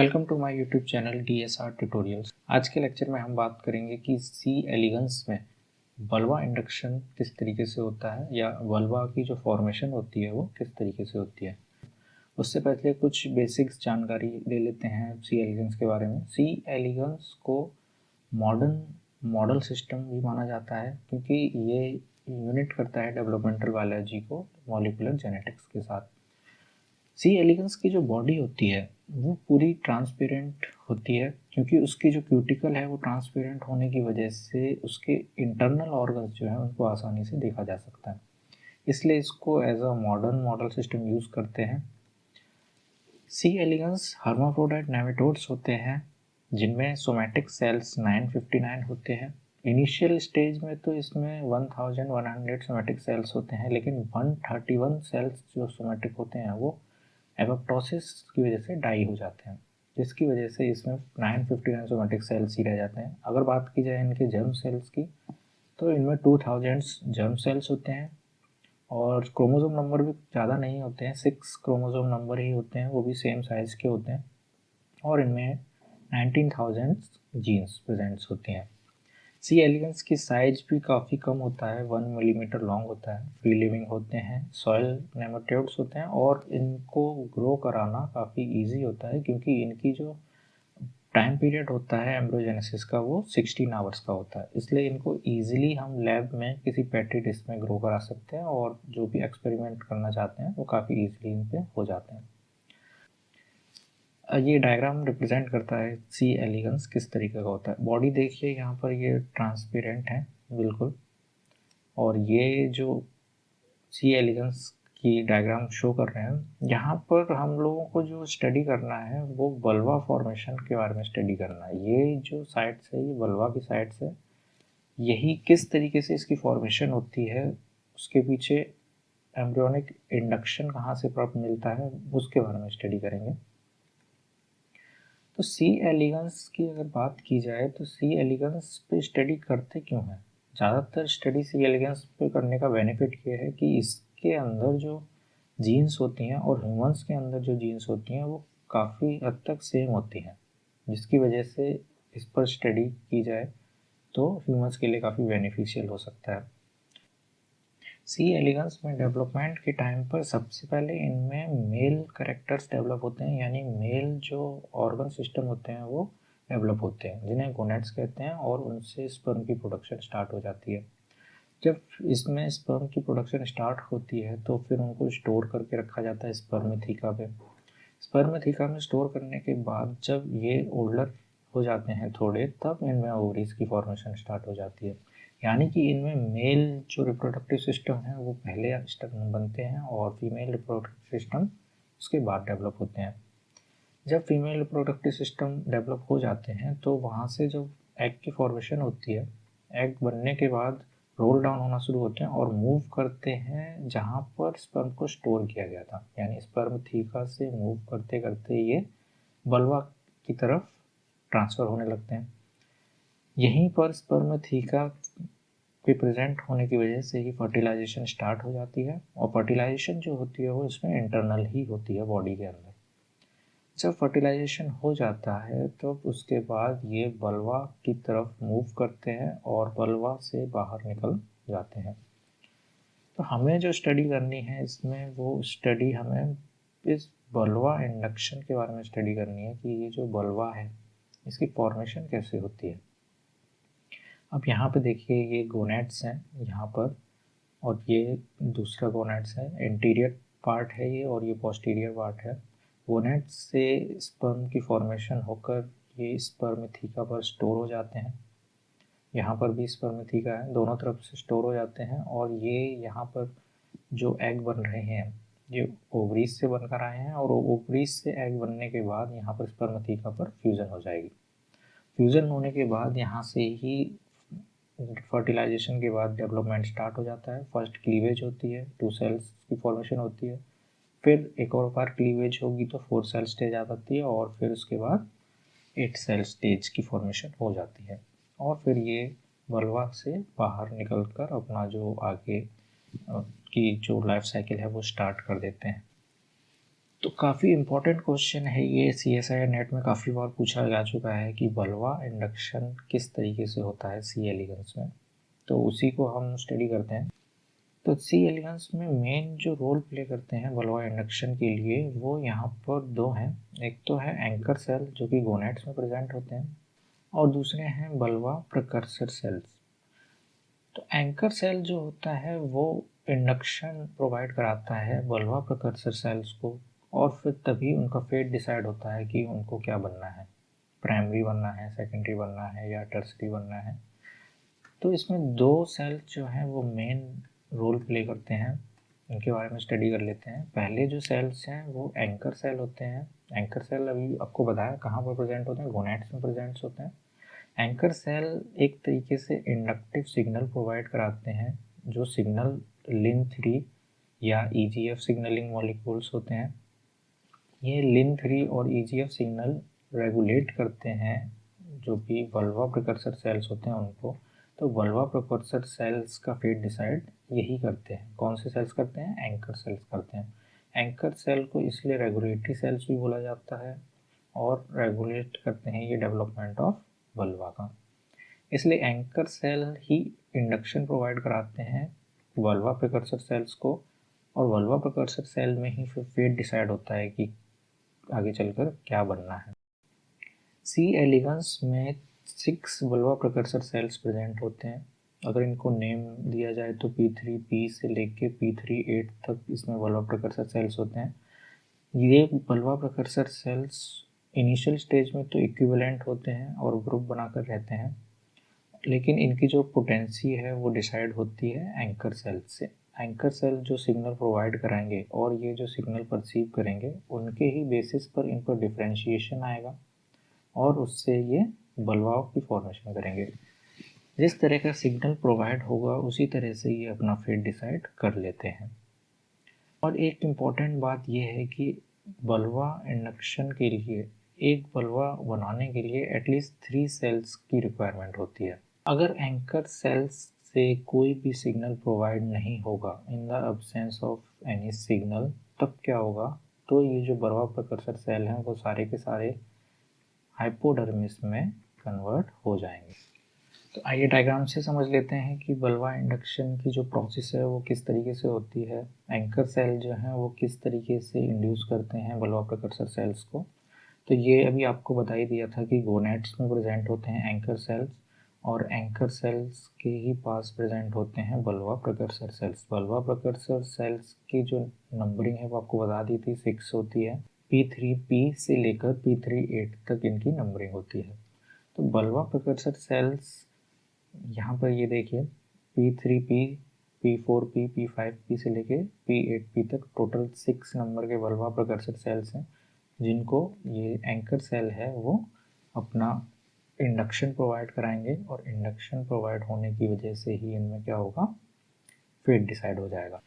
Welcome to my YouTube channel DSR tutorials. आज के lecture में हम बात करेंगे कि सी एलिगन्स में वल्वा इंडक्शन किस तरीके से होता है या वल्वा की जो फॉर्मेशन होती है वो किस तरीके से होती है। उससे पहले कुछ बेसिक्स जानकारी ले लेते हैं सी एलिगन्स के बारे में। सी एलिगन्स को मॉडर्न मॉडल सिस्टम भी माना जाता है क्योंकि ये यूनिट करता है डेवलपमेंटल बायोलॉजी को मॉलिक्यूलर जेनेटिक्स के साथ। सी एलिगन्स की जो बॉडी होती है वो पूरी ट्रांसपेरेंट होती है क्योंकि उसकी जो क्यूटिकल है वो ट्रांसपेरेंट होने की वजह से उसके इंटरनल ऑर्गन्स जो है उनको आसानी से देखा जा सकता है, इसलिए इसको as a modern model system use करते हैं। सी एलिगन्स हर्माफ्रोडाइट नेमेटोड्स होते हैं जिनमें सोमैटिक सेल्स 959 होते हैं। इनिशियल स्टेज में तो इसमें 1100 सोमैटिक सेल्स होते हैं, लेकिन 131 सेल्स जो सोमैटिक होते हैं वो एपोप्टोसिस की वजह से डाई हो जाते हैं, जिसकी वजह से इसमें 959 सोमैटिक सेल्स ही रह जाते हैं। अगर बात की जाए इनके जर्म सेल्स की तो इनमें 2000 जर्म सेल्स होते हैं और क्रोमोसोम नंबर भी ज़्यादा नहीं होते हैं, 6 क्रोमोसोम नंबर ही होते हैं, वो भी सेम साइज़ के होते हैं। और इनमें 19,000 जीन्स प्रेजेंट्स होती हैं। सी एलिगन्स की साइज भी काफ़ी कम होता है, 1 मिलीमीटर लॉन्ग होता है। फ्री लिविंग होते हैं, सॉइल नेमेटोड्स होते हैं और इनको ग्रो कराना काफ़ी इजी होता है क्योंकि इनकी जो टाइम पीरियड होता है एम्ब्रोजेनेसिस का वो 16 आवर्स का होता है, इसलिए इनको ईजिली हम लैब में किसी पेट्री डिश में ग्रो करा सकते हैं और जो भी एक्सपेरिमेंट करना चाहते हैं वो काफ़ी ईजिली इन पे हो जाते हैं। ये डायग्राम रिप्रेजेंट करता है सी एलिगन्स किस तरीके का होता है। बॉडी देखिए यहाँ पर ये ट्रांसपेरेंट है बिल्कुल, और ये जो सी एलिगन्स की डायग्राम शो कर रहे हैं, यहाँ पर हम लोगों को जो स्टडी करना है वो वल्वा फॉर्मेशन के बारे में स्टडी करना है। ये जो साइट्स है ये वल्वा की साइट्स है, यही किस तरीके से इसकी फॉर्मेशन होती है, उसके पीछे एम्ब्रियोनिक इंडक्शन कहाँ से प्राप्त मिलता है उसके बारे में स्टडी करेंगे। तो सी एलिगन्स की अगर बात की जाए तो सी एलिगन्स पे स्टडी करते क्यों हैं? ज़्यादातर स्टडी सी एलिगन्स पे करने का बेनिफिट ये है कि इसके अंदर जो जीन्स होती हैं और ह्यूमंस के अंदर जो जीन्स होती हैं वो काफ़ी हद तक सेम होती हैं, जिसकी वजह से इस पर स्टडी की जाए तो ह्यूमंस के लिए काफ़ी बेनिफिशियल हो सकता है। सी एलिगन्स में डेवलपमेंट के टाइम पर सबसे पहले इनमें मेल करेक्टर्स डेवलप होते हैं, यानी मेल जो ऑर्गन सिस्टम होते हैं वो डेवलप होते हैं जिन्हें गोनेट्स कहते हैं, और उनसे स्पर्म की प्रोडक्शन स्टार्ट हो जाती है। जब इसमें स्पर्म की प्रोडक्शन स्टार्ट होती है तो फिर उनको स्टोर करके रखा जाता है स्पर्मेथिका पे। स्पर्मेथिका में स्टोर करने के बाद जब ये ओल्डर हो जाते हैं थोड़े, तब इनमें ओवरीज की फॉर्मेशन स्टार्ट हो जाती है, यानी कि इनमें मेल जो रिप्रोडक्टिव सिस्टम है वो पहले बनते हैं और फीमेल रिप्रोडक्टिव सिस्टम उसके बाद डेवलप होते हैं। जब फीमेल रिप्रोडक्टिव सिस्टम डेवलप हो जाते हैं तो वहाँ से जब एग की फॉर्मेशन होती है, एग बनने के बाद रोल डाउन होना शुरू होते हैं और मूव करते हैं जहाँ पर स्पर्म को स्टोर किया गया था, यानी स्पर्म थीका से मूव करते करते ये वल्वा की तरफ ट्रांसफ़र होने लगते हैं। यहीं पर स्पर्म थीका के प्रेजेंट होने की वजह से ही फर्टिलाइजेशन स्टार्ट हो जाती है, और फर्टिलाइजेशन जो होती है वो इसमें इंटरनल ही होती है बॉडी के अंदर। जब फर्टिलाइजेशन हो जाता है तो उसके बाद ये वल्वा की तरफ मूव करते हैं और वल्वा से बाहर निकल जाते हैं। तो हमें जो स्टडी करनी है इसमें वो स्टडी हमें इस वल्वा इंडक्शन के बारे में स्टडी करनी है कि ये जो वल्वा है इसकी फॉर्मेशन कैसे होती है। अब यहाँ पे देखिए ये गोनेट्स हैं यहाँ पर, और ये दूसरा गोनेट्स है, एंटीरियर पार्ट है ये और ये पोस्टीरियर पार्ट है। गोनेट्स से स्पर्म की फॉर्मेशन होकर ये स्पर्मेथिका पर स्टोर हो जाते हैं। यहाँ पर भी स्पर्मेथिका है, दोनों तरफ से स्टोर हो जाते हैं, और ये यहाँ पर जो एग बन रहे हैं ये ओवरीज से बनकर आए हैं, और ओवरीज से एग बनने के बाद यहाँ पर स्पर्मेथिका पर फ्यूज़न हो जाएगी। फ्यूज़न होने के बाद यहाँ से ही फर्टिलाइजेशन के बाद डेवलपमेंट स्टार्ट हो जाता है। फर्स्ट क्लीवेज होती है, 2 सेल्स की फॉर्मेशन होती है, फिर एक और बार क्लीवेज होगी तो 4 सेल स्टेज आ जाती है, और फिर उसके बाद 8 सेल स्टेज की फॉर्मेशन हो जाती है, और फिर ये वल्वा से बाहर निकलकर अपना जो आगे की जो लाइफ साइकिल है वो स्टार्ट कर देते हैं। तो काफ़ी इम्पोर्टेंट क्वेश्चन है ये, CSIR नेट में काफ़ी बार पूछा जा चुका है कि बल्वा इंडक्शन किस तरीके से होता है सी एलिगेंस में। तो उसी को हम स्टडी करते हैं। तो सी एलिगेंस में मेन जो रोल प्ले करते हैं बल्वा इंडक्शन के लिए वो यहाँ पर दो हैं। एक तो है एंकर सेल जो कि गोनेट्स में प्रेजेंट होते हैं, और दूसरे हैं बल्वा प्रिकर्सर सेल्स। तो एंकर सेल जो होता है वो इंडक्शन प्रोवाइड कराता है बल्वा प्रिकर्सर सेल्स को, और फिर तभी उनका फेट डिसाइड होता है कि उनको क्या बनना है, प्राइमरी बनना है, सेकेंडरी बनना है या टर्सरी बनना है। तो इसमें दो सेल जो हैं वो मेन रोल प्ले करते हैं, इनके बारे में स्टडी कर लेते हैं। पहले जो सेल्स हैं वो एंकर सेल होते हैं। एंकर सेल अभी आपको बताया कहाँ पर प्रेजेंट होते हैं, गोनेट्स में प्रेजेंट होते हैं। एंकर सेल एक तरीके से इंडक्टिव सिग्नल प्रोवाइड कराते हैं, जो सिग्नल लिन 3 या EGF सिग्नलिंग मॉलिक्यूल्स होते हैं। ये लिन 3 और EGF सिग्नल रेगुलेट करते हैं जो कि वल्वा प्रिकर्सर सेल्स होते हैं उनको। तो वल्वा प्रिकर्सर सेल्स का फेट डिसाइड यही करते हैं। कौन से सेल्स करते हैं? एंकर सेल्स करते हैं। एंकर सेल को इसलिए रेगुलेटरी सेल्स भी बोला जाता है, और रेगुलेट करते हैं ये डेवलपमेंट ऑफ वल्वा का। इसलिए एंकर सेल ही इंडक्शन प्रोवाइड कराते हैं वल्वा प्रिकर्सर सेल्स को, और वल्वा प्रिकर्सर सेल में ही फिर फेट डिसाइड होता है कि आगे चलकर क्या बनना है। सी एलिगेंस में 6 वल्वा प्रिकर्सर सेल्स प्रेजेंट होते हैं। अगर इनको नेम दिया जाए तो P3P से लेके P38 तक इसमें वल्वा प्रिकर्सर सेल्स होते हैं। ये vulva precursor cells initial stage में तो इक्विवेलेंट होते हैं और ग्रुप बनाकर रहते हैं, लेकिन इनकी जो पोटेंसी है वो डिसाइड होती है एंकर सेल से। एंकर सेल जो सिग्नल प्रोवाइड कराएंगे और ये जो सिग्नल परसीव करेंगे उनके ही बेसिस पर इन पर डिफ्रेंशिएशन आएगा, और उससे ये बल्वाओं की फॉर्मेशन करेंगे। जिस तरह का सिग्नल प्रोवाइड होगा उसी तरह से ये अपना फेट डिसाइड कर लेते हैं। और एक इम्पॉर्टेंट बात यह है कि बल्वा इंडक्शन के लिए, एक बल्वा बनाने के लिए एटलीस्ट 3 सेल्स की रिक्वायरमेंट होती है। अगर एंकर सेल्स से कोई भी सिग्नल प्रोवाइड नहीं होगा, in the absence of any signal, तब क्या होगा? तो ये जो बल्वा प्रिकर्सर सेल हैं वो सारे के सारे हाइपोडर्मिस में कन्वर्ट हो जाएंगे। तो आइए डायग्राम से समझ लेते हैं कि बल्वा इंडक्शन की जो प्रोसेस है वो किस तरीके से होती है, एंकर सेल जो हैं वो किस तरीके से इंड्यूस करते हैं बल्वा प्रिकर्सर सेल्स को। तो ये अभी आपको बता ही दिया था कि गोनेट्स में प्रेजेंट होते हैं एंकर सेल्स, और एंकर सेल्स के ही पास प्रेजेंट होते हैं बल्वा प्रिकर्सर सेल्स। बल्वा प्रिकर्सर सेल्स की जो नंबरिंग है वो आपको बता दी थी, 6 होती है। P3P से लेकर P38 तक इनकी नंबरिंग होती है। तो बल्वा प्रिकर्सर सेल्स यहाँ पर ये देखिए, P3P, P4P, P5P से लेके P8P तक टोटल 6 नंबर के वल्वा प्रिकर्सर सेल्स हैं, जिनको ये एंकर सेल है वो अपना इंडक्शन प्रोवाइड कराएंगे, और इंडक्शन प्रोवाइड होने की वजह से ही इनमें क्या होगा, फेट डिसाइड हो जाएगा।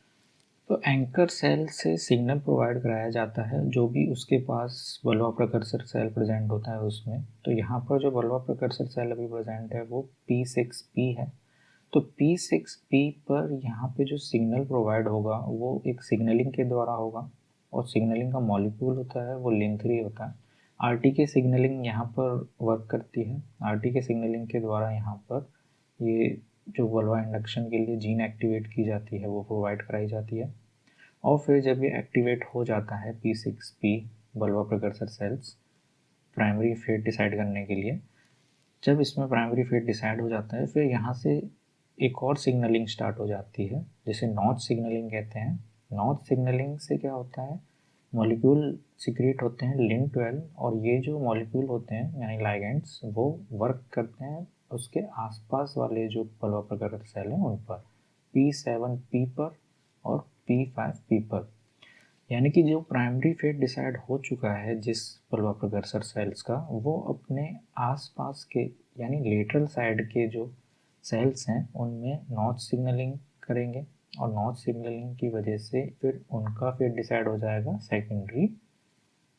तो एंकर सेल से सिग्नल प्रोवाइड कराया जाता है जो भी उसके पास बल्वा प्रिकर्सर सेल प्रेजेंट होता है उसमें। तो यहाँ पर जो बल्वा प्रिकर्सर सेल अभी प्रेजेंट है वो P6P है। तो P6P पर यहाँ पे जो सिग्नल प्रोवाइड होगा वो एक सिग्नलिंग के द्वारा होगा, और सिग्नलिंग का मॉलिक्यूल होता है वो लिन 3 होता है। RTK सिग्नलिंग यहाँ पर वर्क करती है। RTK सिग्नलिंग के द्वारा यहाँ पर ये जो वल्वा इंडक्शन के लिए जीन एक्टिवेट की जाती है वो प्रोवाइड कराई जाती है। और फिर जब ये एक्टिवेट हो जाता है P6P vulva precursor cells primary fate decide करने के लिए, जब इसमें प्राइमरी फेट डिसाइड हो जाता है फिर यहाँ से एक और सिग्नलिंग स्टार्ट हो जाती है जिसे नॉच सिग्नलिंग कहते हैं। नॉच सिग्नलिंग से क्या होता है, मॉलिक्यूल सिक्रेट होते हैं लिन 12, और ये जो मॉलिक्यूल होते हैं यानी लाइगेंड्स वो वर्क करते हैं उसके आसपास वाले जो वल्वा प्रिकर्सर सेल हैं उन पर, P7P पर और P5P पर। यानी कि जो प्राइमरी फेट डिसाइड हो चुका है जिस वल्वा प्रिकर्सर सेल्स का, वो अपने आसपास के यानी लेटरल साइड के जो सेल्स हैं उनमें नॉच सिग्नलिंग करेंगे, और नॉच सिग्नलिंग की वजह से फिर उनका फेट डिसाइड हो जाएगा सेकेंडरी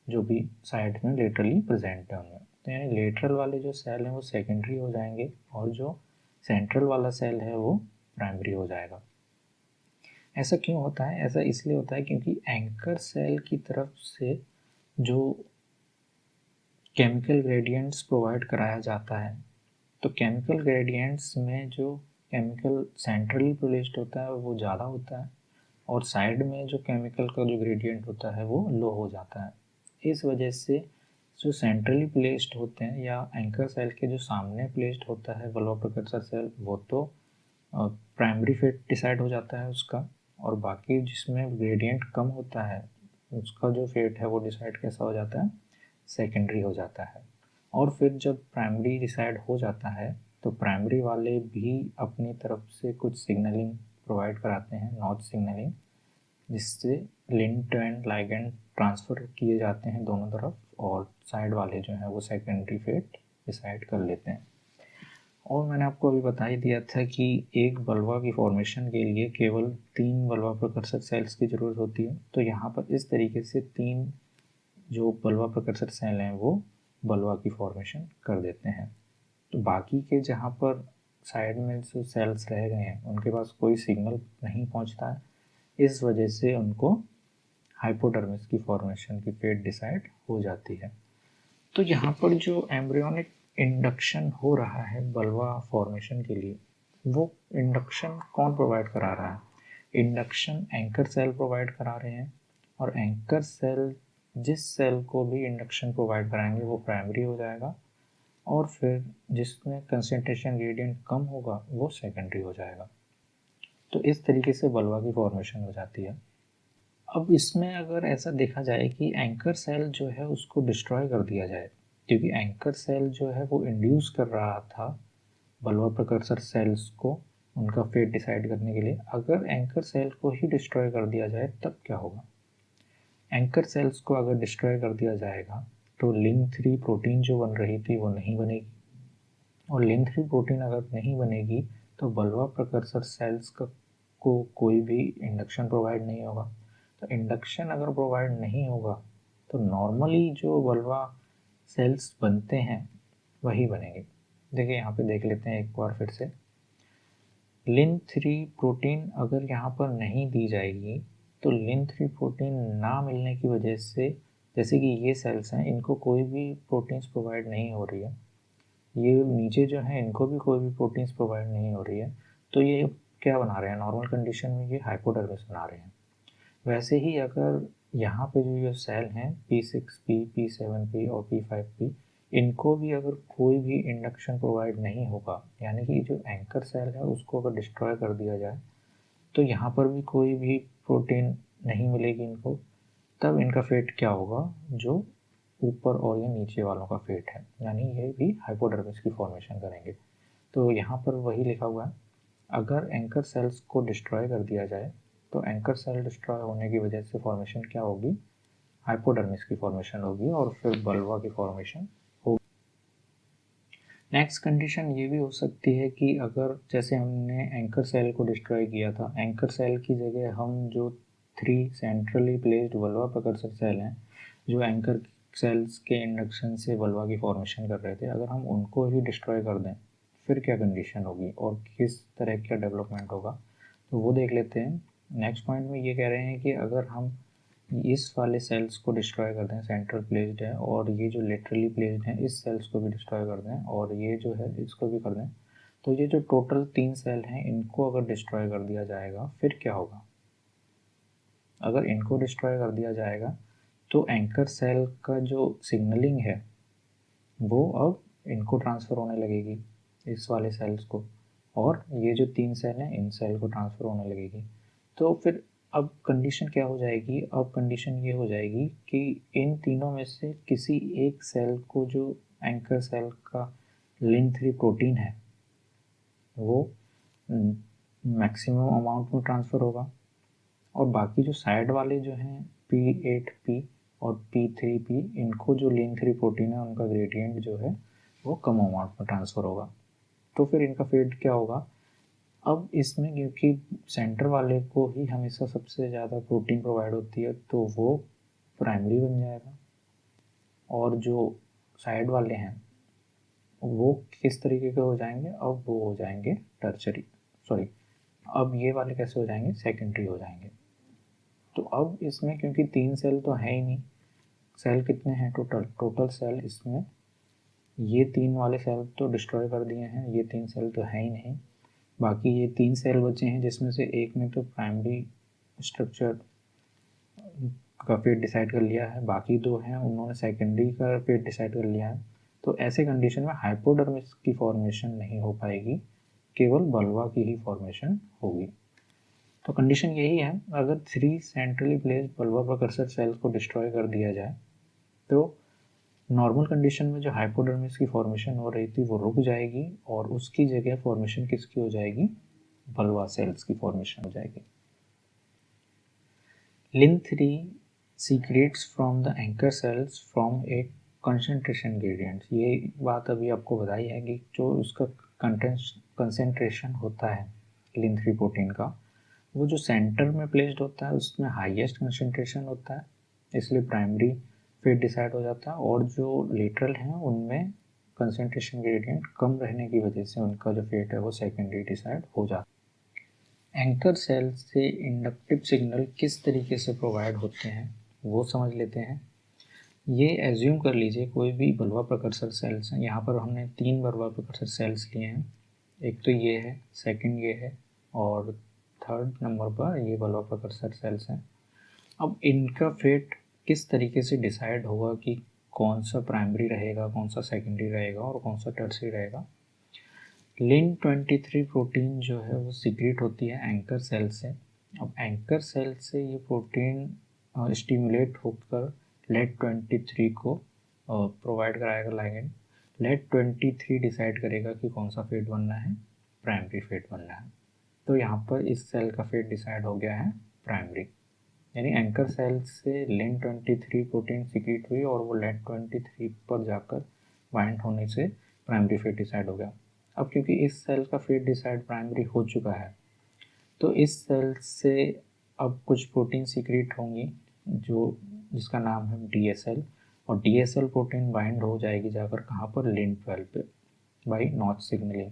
जो भी साइड में लेटरली प्रेजेंट है उनमें। तो यानी लेटरल वाले जो सेल हैं वो सेकेंडरी हो जाएंगे, और जो सेंट्रल वाला सेल है वो प्राइमरी हो जाएगा। ऐसा क्यों होता है? ऐसा इसलिए होता है क्योंकि एंकर सेल की तरफ से जो केमिकल ग्रेडियंट्स प्रोवाइड कराया जाता है, तो केमिकल ग्रेडियंट्स में जो केमिकल सेंट्रली प्लेस्ड होता है वो ज़्यादा होता है, और साइड में जो केमिकल का जो ग्रेडियंट होता है वो लो हो जाता है। इस वजह से जो सेंट्रली प्लेस्ड होते हैं या एंकर सेल के जो सामने प्लेस्ड होता है वल्वा प्रिकर्सर सेल, वो तो प्राइमरी फेट डिसाइड हो जाता है उसका, और बाकी जिसमें ग्रेडियंट कम होता है उसका जो फेट है वो डिसाइड कैसा हो जाता है, सेकेंडरी हो जाता है। और फिर जब प्राइमरी डिसाइड हो जाता है तो प्राइमरी वाले भी अपनी तरफ से कुछ सिग्नलिंग प्रोवाइड कराते हैं, नॉच सिग्नलिंग, जिससे लिंट एंड लाइगेंड ट्रांसफ़र किए जाते हैं दोनों तरफ, और साइड वाले जो हैं वो सेकेंडरी फेट डिसाइड कर लेते हैं। और मैंने आपको अभी बता ही दिया था कि एक बल्वा की फॉर्मेशन के लिए केवल 3 बल्वा प्रिकर्सर सेल्स की ज़रूरत होती है। तो यहाँ पर इस तरीके से 3 जो बल्वा प्रिकर्सर सेल हैं वो बल्वा की फॉर्मेशन कर देते हैं। तो बाकी के जहाँ पर साइड में जो सेल्स रह गए हैं उनके पास कोई सिग्नल नहीं पहुँचता है, इस वजह से उनको हाइपोडर्मिस की फॉर्मेशन की फेट डिसाइड हो जाती है। तो यहाँ पर जो एम्ब्रियोनिक इंडक्शन हो रहा है बल्वा फॉर्मेशन के लिए, वो इंडक्शन कौन प्रोवाइड करा रहा है? इंडक्शन एंकर सेल प्रोवाइड करा रहे हैं, और एंकर सेल जिस सेल को भी इंडक्शन प्रोवाइड कराएंगे वो प्राइमरी हो जाएगा, और फिर जिसमें कंसंट्रेशन ग्रेडियंट कम होगा वो सेकेंडरी हो जाएगा। तो इस तरीके से बल्वा की फॉर्मेशन हो जाती है। अब इसमें अगर ऐसा देखा जाए कि एंकर सेल जो है उसको डिस्ट्रॉय कर दिया जाए, क्योंकि एंकर सेल जो है वो इंड्यूस कर रहा था बल्वा प्रिकर्सर सेल्स को उनका फेट डिसाइड करने के लिए, अगर एंकर सेल को ही डिस्ट्रॉय कर दिया जाए तब क्या होगा? एंकर सेल्स को अगर डिस्ट्रॉय कर दिया जाएगा तो लिन-3 प्रोटीन जो बन रही थी वो नहीं बनेगी, और लिन-3 प्रोटीन अगर नहीं बनेगी तो बल्वा प्रिकर्सर सेल्स को कोई भी इंडक्शन प्रोवाइड नहीं होगा। तो इंडक्शन अगर प्रोवाइड नहीं होगा तो नॉर्मली जो बल्वा सेल्स बनते हैं वही बनेंगे। देखिए यहाँ पे देख लेते हैं एक बार फिर से। लिन-3 प्रोटीन अगर यहाँ पर नहीं दी जाएगी तो लिन-3 प्रोटीन ना मिलने की वजह से, जैसे कि ये सेल्स हैं इनको कोई भी प्रोटीन्स प्रोवाइड नहीं हो रही है, ये नीचे जो है इनको भी कोई भी प्रोटीन्स प्रोवाइड नहीं हो रही है, तो ये क्या बना रहे हैं? नॉर्मल कंडीशन में ये हाइपोडर्मिस बना रहे हैं। वैसे ही अगर यहाँ पे जो ये सेल हैं P6P, P7P और P5P, इनको भी अगर कोई भी इंडक्शन प्रोवाइड नहीं होगा, यानी कि जो एंकर सेल है उसको अगर डिस्ट्रॉय कर दिया जाए तो यहाँ पर भी कोई भी प्रोटीन नहीं मिलेगी इनको, तब इनका फेट क्या होगा? जो ऊपर और या नीचे वालों का फेट है, यानी ये भी हाइपोडर्मिस की फॉर्मेशन करेंगे। तो यहाँ पर वही लिखा हुआ है, अगर एंकर सेल्स को डिस्ट्रॉय कर दिया जाए तो एंकर सेल डिस्ट्रॉय होने की वजह से फॉर्मेशन क्या होगी? हाइपोडर्मिस की फॉर्मेशन होगी, और फिर बल्वा की फॉर्मेशन होगी। नेक्स्ट कंडीशन ये भी हो सकती है कि अगर जैसे हमने एंकर सेल को डिस्ट्रॉय किया था, एंकर सेल की जगह हम जो 3 सेंट्रली प्लेस्ड बल्वा प्रिकर्सर सेल हैं जो एंकर सेल्स के इंडक्शन से बल्वा की फॉर्मेशन कर रहे थे, अगर हम उनको ही डिस्ट्रॉय कर दें फिर क्या कंडीशन होगी और किस तरह का डेवलपमेंट होगा, तो वो देख लेते हैं। नेक्स्ट पॉइंट में ये कह रहे हैं कि अगर हम इस वाले सेल्स को डिस्ट्रॉय कर दें, सेंट्रल प्लेस्ड है, और ये जो लेटरली प्लेस्ड हैं इस सेल्स को भी डिस्ट्रॉय कर दें, और ये जो है इसको भी कर दें, तो ये जो टोटल 3 सेल हैं इनको अगर डिस्ट्रॉय कर दिया जाएगा फिर क्या होगा? अगर इनको डिस्ट्रॉय कर दिया जाएगा तो एंकर सेल का जो सिग्नलिंग है वो अब इनको ट्रांसफ़र होने लगेगी, इस वाले सेल्स को, और ये जो 3 सेल हैं इन सेल को ट्रांसफ़र होने लगेगी। तो फिर अब कंडीशन क्या हो जाएगी? अब कंडीशन ये हो जाएगी कि इन तीनों में से किसी एक सेल को जो एंकर सेल का लिन-3 प्रोटीन है वो मैक्सिमम अमाउंट में ट्रांसफ़र होगा, और बाकी जो साइड वाले जो हैं P8P और P3P, इनको जो लिन-3 प्रोटीन है उनका ग्रेडियंट जो है वो कम अमाउंट में ट्रांसफ़र होगा। तो फिर इनका फेट क्या होगा? अब इसमें क्योंकि सेंटर वाले को ही हमेशा सबसे ज़्यादा प्रोटीन प्रोवाइड होती है तो वो प्राइमरी बन जाएगा, और जो साइड वाले हैं वो किस तरीके के हो जाएंगे? अब वो हो जाएंगे टर्शरी, सॉरी अब ये वाले कैसे हो जाएंगे, सेकेंडरी हो जाएंगे। तो अब इसमें क्योंकि 3 सेल तो है ही नहीं, सेल कितने हैं टोटल सेल इसमें, ये 3 वाले सेल तो डिस्ट्रॉय कर दिए हैं, ये 3 सेल तो है ही नहीं, बाकी ये 3 सेल बचे हैं जिसमें से एक ने तो प्राइमरी स्ट्रक्चर का फेट डिसाइड कर लिया है, बाकी 2 हैं उन्होंने सेकेंडरी का फेट डिसाइड कर लिया है। तो ऐसे कंडीशन में हाइपोडर्मिस की फॉर्मेशन नहीं हो पाएगी, केवल बल्वा की ही फॉर्मेशन होगी। तो कंडीशन यही है, अगर 3 सेंट्रली प्लेस्ड बल्वा प्रिकर्सर सेल्स को डिस्ट्रॉय कर दिया जाए तो नॉर्मल कंडीशन में जो हाइपोडर्मिस की फॉर्मेशन हो रही थी वो रुक जाएगी और उसकी जगह फॉर्मेशन किसकी हो जाएगी, बल्वा सेल्स की फॉर्मेशन हो जाएगी। Lin3 secretes from the anchor cells from a concentration gradient। ये बात अभी आपको बताई है कि जो उसका कंसेंट्रेशन होता है Lin3 प्रोटीन का, वो जो सेंटर में प्लेस्ड होता है उसमें हाईएस्ट कंसेंट्रेशन होता है, इसलिए प्राइमरी फेट डिसाइड हो जाता है, और जो लेटरल हैं उनमें कंसेंट्रेशन ग्रेडियंट कम रहने की वजह से उनका जो फेट है वो सेकेंडरी डिसाइड हो जाता है। एंकर सेल से इंडक्टिव सिग्नल किस तरीके से प्रोवाइड होते हैं वो समझ लेते हैं। ये एज्यूम कर लीजिए कोई भी बल्वा प्रकर्सर सेल्स हैं, यहाँ पर हमने 3 बल्वा प्रकर्सर सेल्स लिए हैं, एक तो ये है, सेकंड ये है, और थर्ड नंबर पर ये बल्वा प्रकर्सर सेल्स हैं। अब इनका फेट किस तरीके से डिसाइड होगा कि कौन सा प्राइमरी रहेगा, कौन सा सेकेंडरी रहेगा और कौन सा टर्सरी रहेगा। Lin23 प्रोटीन जो है वो सीक्रेट होती है एंकर सेल से। अब एंकर सेल से ये प्रोटीन स्टिमुलेट होकर लेड23 को प्रोवाइड कराएगा लाइगेंड। लेड23 डिसाइड करेगा कि कौन सा फेट बनना है, प्राइमरी फेट बनना है। तो यहाँ पर इस सेल का फेट डिसाइड हो गया है प्राइमरी, यानी एंकर सेल से Lin23 प्रोटीन सीक्रेट हुई और वो लेड23 पर जाकर बाइंड होने से प्राइमरी फेट डिसाइड हो गया। अब क्योंकि इस सेल का फेट डिसाइड प्राइमरी हो चुका है तो इस सेल से अब कुछ प्रोटीन सीक्रेट होंगी जो जिसका नाम है DSL, और DSL प्रोटीन बाइंड हो जाएगी जाकर कहाँ पर, Lin12 पे बाई नॉच सिग्नलिंग।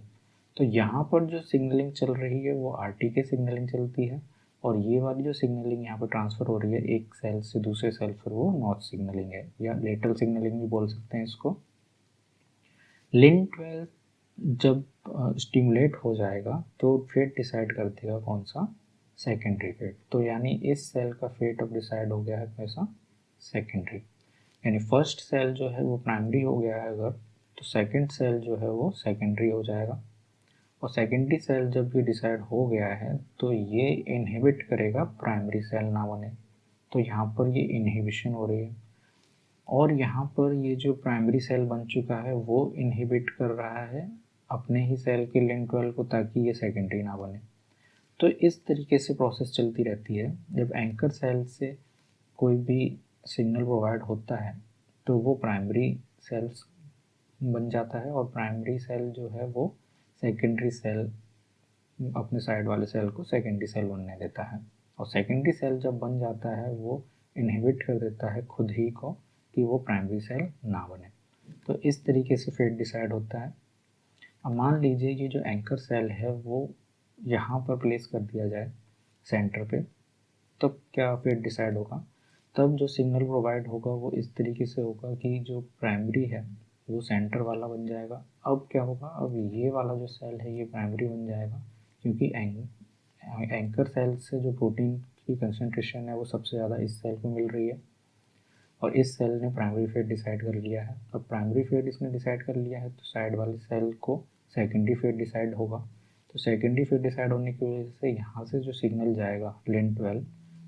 तो यहाँ पर जो सिग्नलिंग चल रही है वो RTK सिग्नलिंग चलती है, और ये वाली जो सिग्नलिंग यहाँ पर ट्रांसफ़र हो रही है एक सेल से दूसरे सेल पर वो नॉच सिग्नलिंग है, या लेटरल सिग्नलिंग भी बोल सकते हैं इसको। Lin12 जब स्टिमुलेट हो जाएगा तो फेट डिसाइड कर देगा कौन सा, सेकेंडरी फेट। तो यानी इस सेल का फेट अब डिसाइड हो गया है कैसा, सेकेंडरी। यानी फर्स्ट सेल जो है वो प्राइमरी हो गया है अगर, तो सेकंड सेल जो है वो सेकेंडरी हो जाएगा। और सेकेंडरी सेल जब ये डिसाइड हो गया है तो ये इनहिबिट करेगा प्राइमरी सेल ना बने, तो यहाँ पर ये इनहिबिशन हो रही है। और यहाँ पर ये जो प्राइमरी सेल बन चुका है वो इनहिबिट कर रहा है अपने ही सेल के Lin12 को, ताकि ये सेकेंडरी ना बने। तो इस तरीके से प्रोसेस चलती रहती है। जब एंकर सेल से कोई भी सिग्नल प्रोवाइड होता है तो वो प्राइमरी सेल्स बन जाता है, और प्राइमरी सेल जो है वो सेकेंडरी सेल अपने साइड वाले सेल को सेकेंडरी सेल बनने देता है, और सेकेंडरी सेल जब बन जाता है वो इनहिबिट कर देता है खुद ही को कि वो प्राइमरी सेल ना बने। तो इस तरीके से फेट डिसाइड होता है। अब मान लीजिए कि जो एंकर सेल है वो यहाँ पर प्लेस कर दिया जाए सेंटर पे, तब क्या फेट डिसाइड होगा, तब जो सिग्नल प्रोवाइड होगा वो इस तरीके से होगा कि जो प्राइमरी है वो सेंटर वाला बन जाएगा। अब क्या होगा, अब ये वाला जो सेल है ये प्राइमरी बन जाएगा, क्योंकि एंकर सेल से जो प्रोटीन की कंसंट्रेशन है वो सबसे ज़्यादा इस सेल को मिल रही है, और इस सेल ने प्राइमरी फेट डिसाइड कर लिया है। अब प्राइमरी फेट इसने डिसाइड कर लिया है तो साइड वाले सेल को सेकेंडरी फेट डिसाइड होगा। तो सेकेंडरी फेट डिसाइड होने की वजह से यहाँ से जो सिग्नल जाएगा Lin12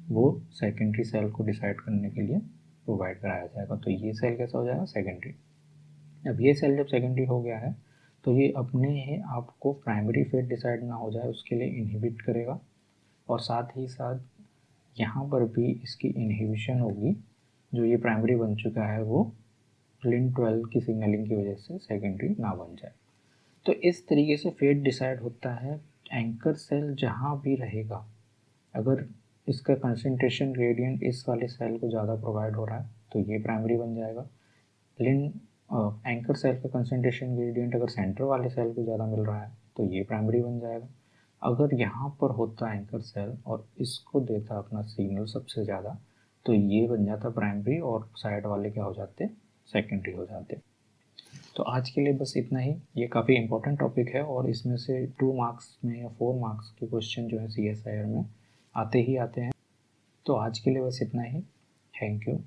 वो सेकेंडरी सेल को डिसाइड करने के लिए प्रोवाइड कराया जाएगा। तो ये सेल कैसा हो जाएगा, सेकेंडरी। अब ये सेल जब सेकेंडरी हो गया है तो ये अपने ही आपको प्राइमरी फेट डिसाइड ना हो जाए उसके लिए इनहिबिट करेगा, और साथ ही साथ यहाँ पर भी इसकी इनहिबिशन होगी, जो ये प्राइमरी बन चुका है वो Lin12 की सिग्नलिंग की वजह से सेकेंडरी ना बन जाए। तो इस तरीके से फेट डिसाइड होता है। एंकर सेल जहाँ भी रहेगा, अगर इसका कंसंट्रेशन ग्रेडियंट इस वाले सेल को ज़्यादा प्रोवाइड हो रहा है तो ये प्राइमरी बन जाएगा। एंकर सेल का कंसंट्रेशन ग्रेडियंट अगर सेंटर वाले सेल को ज़्यादा मिल रहा है तो ये प्राइमरी बन जाएगा। अगर यहाँ पर होता एंकर सेल और इसको देता अपना सिग्नल सबसे ज़्यादा, तो ये बन जाता प्राइमरी और साइड वाले क्या हो जाते, सेकेंडरी हो जाते। तो आज के लिए बस इतना ही। ये काफ़ी इंपॉर्टेंट टॉपिक है और इसमें से 2 मार्क्स में या 4 मार्क्स के क्वेश्चन जो है CSIR में आते ही आते हैं। तो आज के लिए बस इतना ही। Thank you.